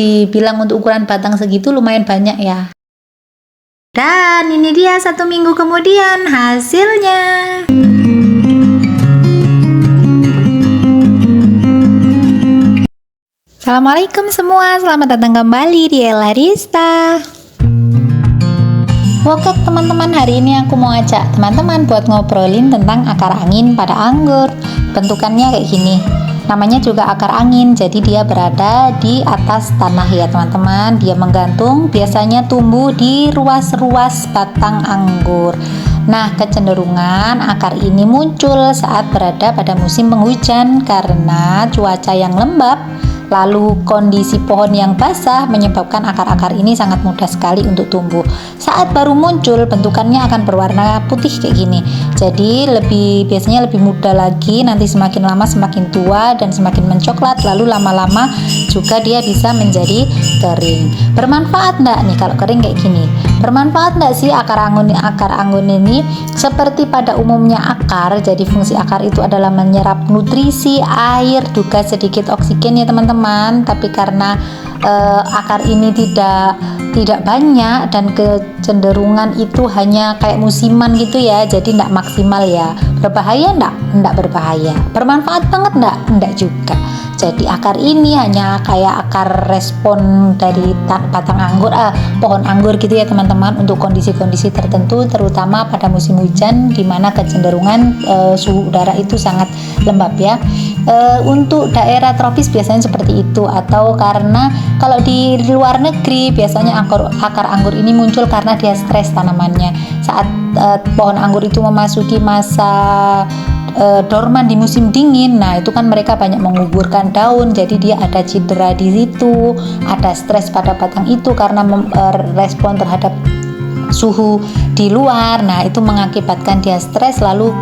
dibilang untuk ukuran batang segitu lumayan banyak ya. Dan ini dia 1 minggu kemudian hasilnya. Assalamualaikum semua, selamat datang kembali di Ella Rista. Oke teman-teman, hari ini aku mau ajak teman-teman buat ngobrolin tentang akar angin pada anggur. Bentukannya kayak gini, namanya juga akar angin, jadi dia berada di atas tanah ya teman-teman. Dia menggantung, biasanya tumbuh di ruas-ruas batang anggur. Nah, kecenderungan akar ini muncul saat berada pada musim penghujan karena cuaca yang lembab, lalu kondisi pohon yang basah menyebabkan akar-akar ini sangat mudah sekali untuk tumbuh. Saat baru muncul, bentukannya akan berwarna putih kayak gini. Jadi biasanya lebih muda lagi, nanti semakin lama semakin tua dan semakin mencoklat, lalu lama-lama juga dia bisa menjadi kering. Bermanfaat enggak nih kalau kering kayak gini? Bermanfaat enggak sih akar anggun ini? Seperti pada umumnya akar, jadi fungsi akar itu adalah menyerap nutrisi, air, juga sedikit oksigen ya teman-teman. Tapi karena akar ini tidak banyak dan kecenderungan itu hanya kayak musiman gitu ya, jadi tidak maksimal ya. Berbahaya enggak? Enggak berbahaya. Bermanfaat banget enggak? Enggak juga. Jadi akar ini hanya kayak akar respon dari batang anggur, pohon anggur gitu ya teman-teman, untuk kondisi-kondisi tertentu, terutama pada musim hujan di mana kecenderungan suhu udara itu sangat lembab ya. Untuk daerah tropis biasanya seperti itu, atau karena kalau di luar negeri biasanya akar anggur ini muncul karena dia stres tanamannya saat pohon anggur itu memasuki masa dorman di musim dingin. Nah, itu kan mereka banyak menguburkan daun, jadi dia ada cedera di situ, ada stres pada batang itu karena respon terhadap suhu di luar. Nah, itu mengakibatkan dia stres, lalu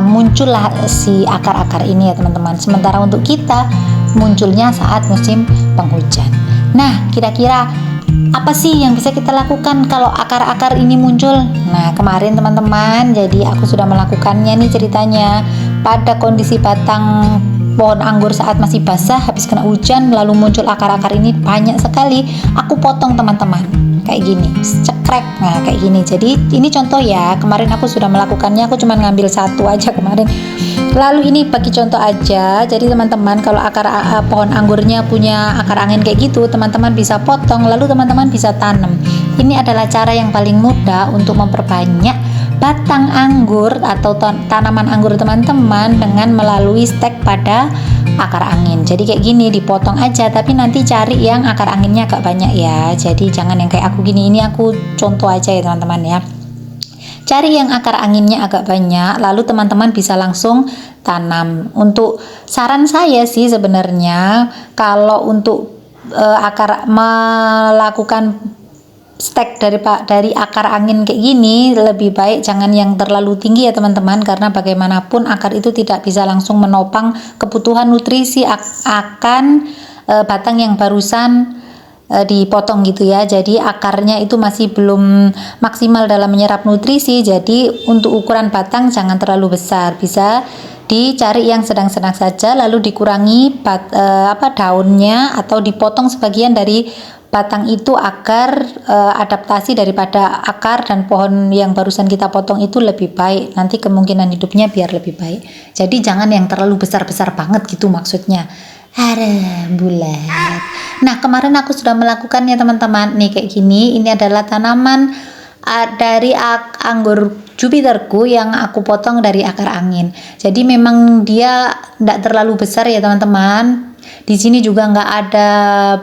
muncullah si akar-akar ini ya teman-teman. Sementara untuk kita munculnya saat musim penghujan. Nah, kira-kira apa sih yang bisa kita lakukan kalau akar-akar ini muncul? Nah, kemarin teman-teman, jadi aku sudah melakukannya nih ceritanya. Pada kondisi batang pohon anggur saat masih basah, habis kena hujan, lalu muncul akar-akar ini banyak sekali. Aku potong teman-teman, kayak gini, cekrek. Nah, kayak gini. Jadi ini contoh ya, kemarin aku sudah melakukannya, aku cuma ngambil satu aja kemarin. Lalu ini bagi contoh aja. Jadi teman-teman, kalau pohon anggurnya punya akar angin kayak gitu, teman-teman bisa potong, lalu teman-teman bisa tanam. Ini adalah cara yang paling mudah untuk memperbanyak batang anggur atau tanaman anggur teman-teman dengan melalui stek pada akar angin. Jadi kayak gini, dipotong aja, tapi nanti cari yang akar anginnya agak banyak ya. Jadi jangan yang kayak aku gini, ini aku contoh aja ya teman-teman ya. Cari yang akar anginnya agak banyak, lalu teman-teman bisa langsung tanam. Untuk saran saya sih sebenarnya, kalau untuk melakukan stek dari akar angin kayak gini, lebih baik jangan yang terlalu tinggi ya teman-teman, karena bagaimanapun akar itu tidak bisa langsung menopang kebutuhan nutrisi akan batang yang barusan dipotong gitu ya. Jadi akarnya itu masih belum maksimal dalam menyerap nutrisi. Jadi untuk ukuran batang jangan terlalu besar, bisa dicari yang sedang-sedang saja, lalu dikurangi daunnya atau dipotong sebagian dari batang itu agar adaptasi daripada akar dan pohon yang barusan kita potong itu lebih baik, nanti kemungkinan hidupnya biar lebih baik. Jadi jangan yang terlalu besar-besar banget gitu maksudnya. Bulat. Nah, kemarin aku sudah melakukannya teman-teman. Nih kayak gini, ini adalah tanaman dari anggur Jupiterku yang aku potong dari akar angin. Jadi memang dia tidak terlalu besar ya teman-teman. Di sini juga nggak ada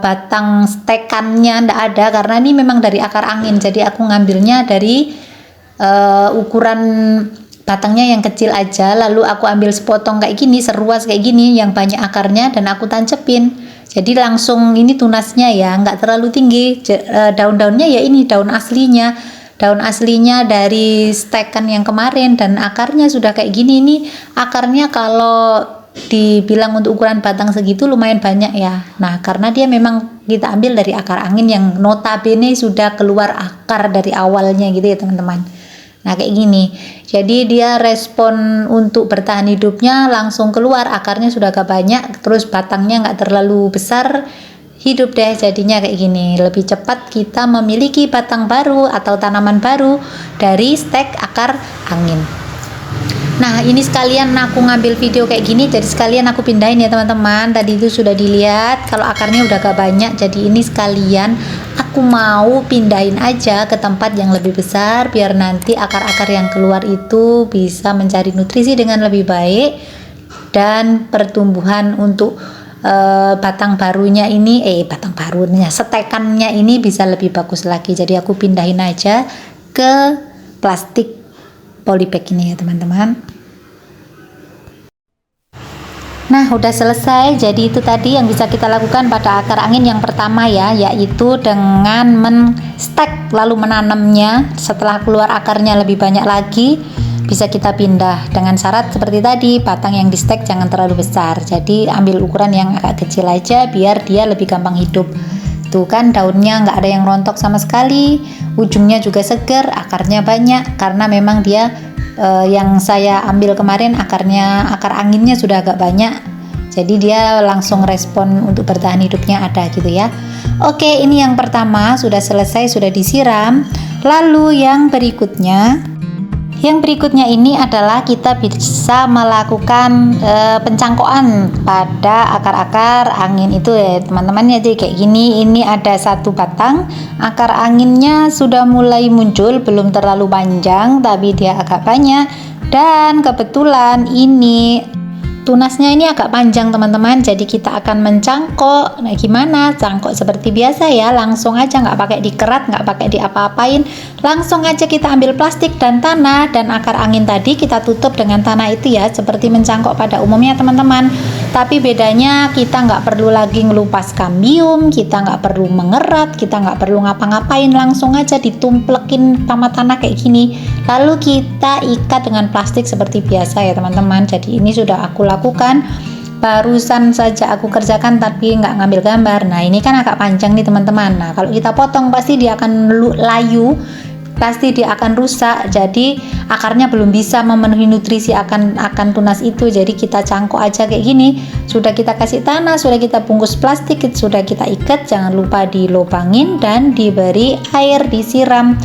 batang stekannya, nggak ada, karena ini memang dari akar angin. Jadi aku ngambilnya dari ukuran batangnya yang kecil aja, lalu aku ambil sepotong kayak gini, seruas kayak gini yang banyak akarnya, dan aku tancepin. Jadi langsung ini tunasnya ya, nggak terlalu tinggi. Daun-daunnya ya ini daun aslinya dari stekan yang kemarin, dan akarnya sudah kayak gini nih. Akarnya kalau dibilang untuk ukuran batang segitu lumayan banyak ya. Nah, karena dia memang kita ambil dari akar angin yang notabene sudah keluar akar dari awalnya gitu ya teman-teman. Nah kayak gini, jadi dia respon untuk bertahan hidupnya langsung keluar, akarnya sudah agak banyak, terus batangnya nggak terlalu besar, hidup deh jadinya kayak gini. Lebih cepat kita memiliki batang baru atau tanaman baru dari stek akar angin. Nah ini sekalian aku ngambil video kayak gini, jadi sekalian aku pindahin ya teman-teman. Tadi itu sudah dilihat kalau akarnya udah agak banyak, jadi ini sekalian aku mau pindahin aja ke tempat yang lebih besar, biar nanti akar-akar yang keluar itu bisa mencari nutrisi dengan lebih baik, dan pertumbuhan untuk batang barunya ini setekannya ini bisa lebih bagus lagi. Jadi aku pindahin aja ke plastik polybag ini ya teman-teman. Nah udah selesai. Jadi itu tadi yang bisa kita lakukan pada akar angin yang pertama ya, yaitu dengan menstek lalu menanamnya. Setelah keluar akarnya lebih banyak lagi, bisa kita pindah dengan syarat seperti tadi, batang yang di stek jangan terlalu besar. Jadi ambil ukuran yang agak kecil aja biar dia lebih gampang hidup. Tuh kan daunnya nggak ada yang rontok sama sekali, ujungnya juga segar, akarnya banyak karena memang dia yang saya ambil kemarin akar anginnya sudah agak banyak, jadi dia langsung respon untuk bertahan hidupnya ada gitu ya. Oke, ini yang pertama sudah selesai, sudah disiram. Lalu yang berikutnya ini adalah kita bisa melakukan pencangkokan pada akar-akar angin itu ya teman-teman ya. Jadi kayak gini, ini ada satu batang akar anginnya sudah mulai muncul, belum terlalu panjang tapi dia agak banyak, dan kebetulan ini tunasnya ini agak panjang teman-teman, jadi kita akan mencangkok. Nah gimana cangkok seperti biasa ya, langsung aja, nggak pakai dikerat, nggak pakai diapa-apain, langsung aja kita ambil plastik dan tanah, dan akar angin tadi kita tutup dengan tanah itu ya, seperti mencangkok pada umumnya teman-teman. Tapi bedanya kita nggak perlu lagi ngelupas kambium, kita nggak perlu mengerat, kita nggak perlu ngapa-ngapain, langsung aja ditumplekin sama tanah kayak gini, lalu kita ikat dengan plastik seperti biasa ya teman-teman. Jadi ini sudah aku lakukan, barusan saja aku kerjakan tapi nggak ngambil gambar. Nah ini kan agak panjang nih teman-teman. Nah kalau kita potong pasti dia akan layu, pasti dia akan rusak, jadi akarnya belum bisa memenuhi nutrisi akan tunas itu. Jadi kita cangkok aja kayak gini, sudah kita kasih tanah, sudah kita bungkus plastik, sudah kita ikat, jangan lupa dilobangin dan diberi air, disiram.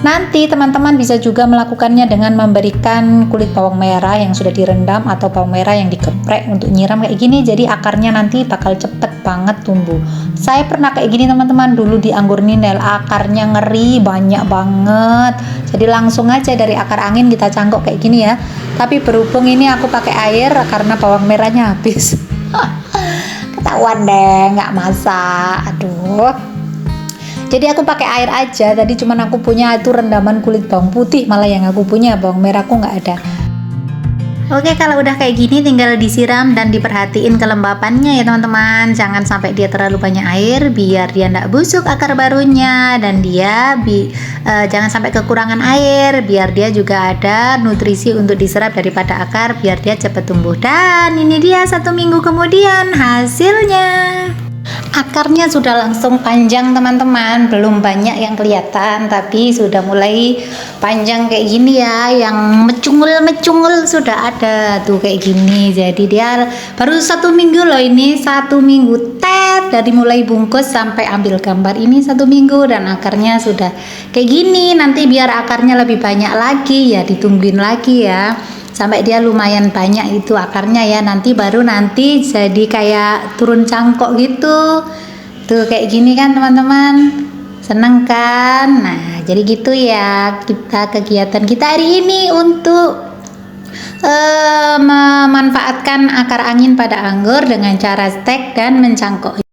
Nanti teman-teman bisa juga melakukannya dengan memberikan kulit bawang merah yang sudah direndam atau bawang merah yang digeprek untuk nyiram kayak gini, jadi akarnya nanti bakal cepet banget tumbuh. Saya pernah kayak gini teman-teman, dulu di anggur ninel akarnya ngeri banyak banget, jadi langsung aja dari akar angin kita cangkok kayak gini ya. Tapi berhubung ini aku pakai air karena bawang merahnya habis ketahuan deh nggak masak, aduh. Jadi aku pakai air aja, tadi cuman aku punya itu rendaman kulit bawang putih, malah yang aku punya bawang merahku nggak ada. Oke, kalau udah kayak gini tinggal disiram dan diperhatiin kelembapannya ya teman-teman. Jangan sampai dia terlalu banyak air biar dia nggak busuk akar barunya, dan dia jangan sampai kekurangan air biar dia juga ada nutrisi untuk diserap daripada akar biar dia cepat tumbuh. Dan ini dia 1 minggu kemudian hasilnya. Akarnya sudah langsung panjang teman-teman, belum banyak yang kelihatan tapi sudah mulai panjang kayak gini ya, yang mecungul sudah ada tuh kayak gini. Jadi dia baru 1 minggu loh, ini 1 minggu dari mulai bungkus sampai ambil gambar ini 1 minggu, dan akarnya sudah kayak gini. Nanti biar akarnya lebih banyak lagi ya ditungguin lagi ya sampai dia lumayan banyak itu akarnya ya, nanti jadi kayak turun cangkok gitu tuh kayak gini kan teman-teman, seneng kan? Nah jadi gitu ya kegiatan kita hari ini untuk memanfaatkan akar angin pada anggur dengan cara stek dan mencangkok.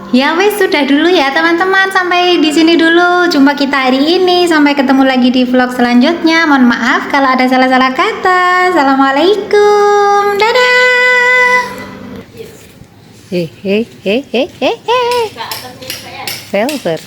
Ya wes, sudah dulu ya teman-teman, sampai di sini dulu jumpa kita hari ini, sampai ketemu lagi di vlog selanjutnya. Mohon maaf kalau ada salah-salah kata. Assalamualaikum, dadah. Velvet.